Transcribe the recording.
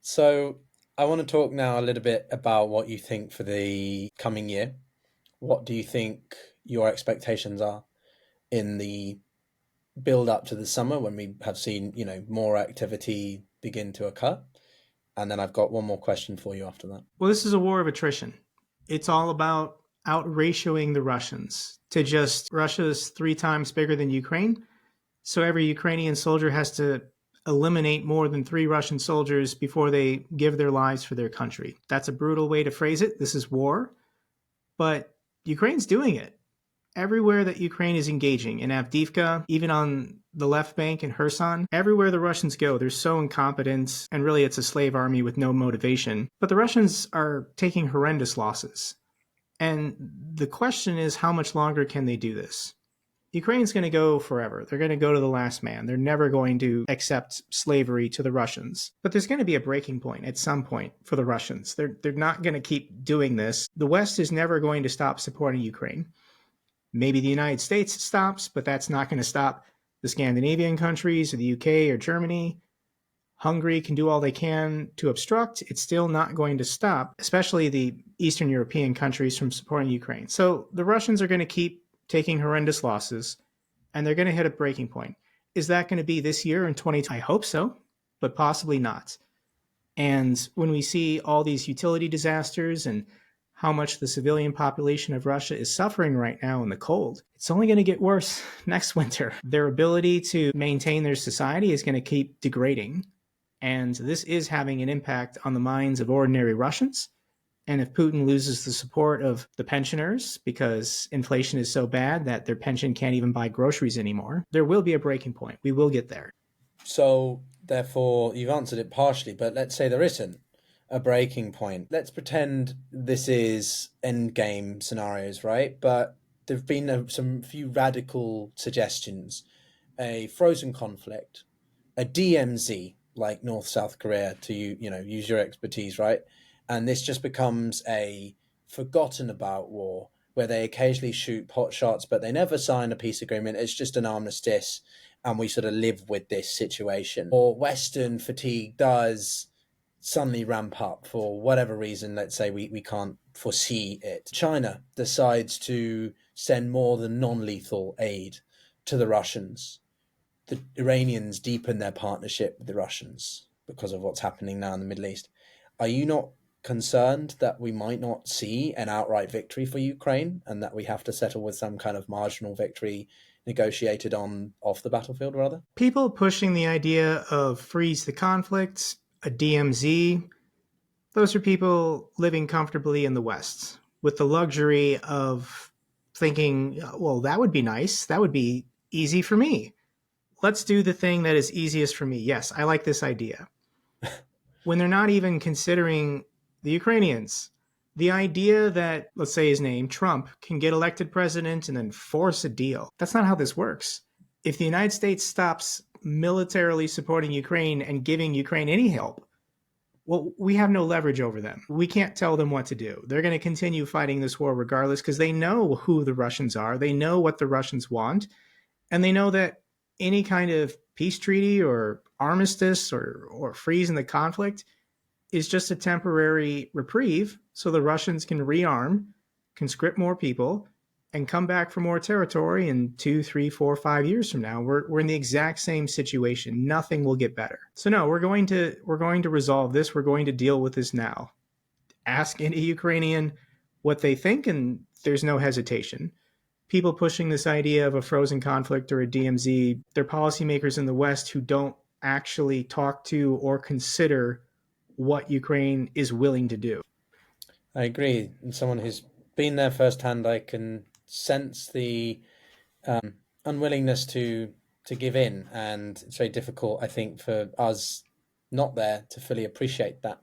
So I want to talk now a little bit about what you think for the coming year. What do you think your expectations are in the build up to the summer when we have seen, more activity begin to occur? And then I've got one more question for you after that. Well, this is a war of attrition. It's all about out-ratioing the Russians to just Russia's three times bigger than Ukraine. So every Ukrainian soldier has to eliminate more than three Russian soldiers before they give their lives for their country. That's a brutal way to phrase it. This is war, but Ukraine's doing it everywhere that Ukraine is engaging, in Avdiivka, even on the left bank in Kherson, everywhere the Russians go, they're so incompetent, and really it's a slave army with no motivation. But the Russians are taking horrendous losses. And the question is, how much longer can they do this? Ukraine's going to go forever. They're going to go to the last man. They're never going to accept slavery to the Russians. But there's going to be a breaking point at some point for the Russians. They're not going to keep doing this. The West is never going to stop supporting Ukraine. Maybe the United States stops, but that's not going to stop the Scandinavian countries or the UK or Germany. Hungary can do all they can to obstruct. It's still not going to stop, especially the Eastern European countries, from supporting Ukraine. So the Russians are going to keep taking horrendous losses, and they're going to hit a breaking point. Is that going to be this year in 2020? I hope so, but possibly not. And when we see all these utility disasters and how much the civilian population of Russia is suffering right now in the cold, it's only going to get worse next winter. Their ability to maintain their society is going to keep degrading. And this is having an impact on the minds of ordinary Russians. And if Putin loses the support of the pensioners because inflation is so bad that their pension can't even buy groceries anymore, there will be a breaking point. We will get there. So therefore, you've answered it partially, but let's say there isn't a breaking point. Let's pretend this is endgame scenarios, right? But there've been some few radical suggestions: a frozen conflict, a DMZ like North South Korea, to use your expertise, right? And this just becomes a forgotten about war where they occasionally shoot pot shots, but they never sign a peace agreement. It's just an armistice, and we sort of live with this situation. Or Western fatigue does suddenly ramp up for whatever reason. Let's say we can't foresee it. China decides to send more than non-lethal aid to the Russians. The Iranians deepen their partnership with the Russians because of what's happening now in the Middle East. Are you not concerned that we might not see an outright victory for Ukraine and that we have to settle with some kind of marginal victory negotiated on off the battlefield rather? People pushing the idea of freeze the conflict, a DMZ, those are people living comfortably in the West with the luxury of thinking, well, that would be nice. That would be easy for me. Let's do the thing that is easiest for me. Yes, I like this idea. When they're not even considering the Ukrainians, the idea that, let's say his name, Trump, can get elected president and then force a deal. That's not how this works. If the United States stops militarily supporting Ukraine and giving Ukraine any help, well, we have no leverage over them. We can't tell them what to do. They're going to continue fighting this war regardless because they know who the Russians are. They know what the Russians want. And they know that any kind of peace treaty or armistice or freeze in the conflict is just a temporary reprieve so the Russians can rearm, conscript more people, and come back for more territory in 2, 3, 4, 5 years from now. We're in the exact same situation. Nothing will get better. So no, we're going to resolve this. We're going to deal with this now. Ask any Ukrainian what they think, and there's no hesitation. People pushing this idea of a frozen conflict or a DMZ, they're policymakers in the West who don't actually talk to or consider what Ukraine is willing to do. I agree. And someone who's been there firsthand, I can sense the unwillingness to give in, and it's very difficult, I think, for us not there to fully appreciate that.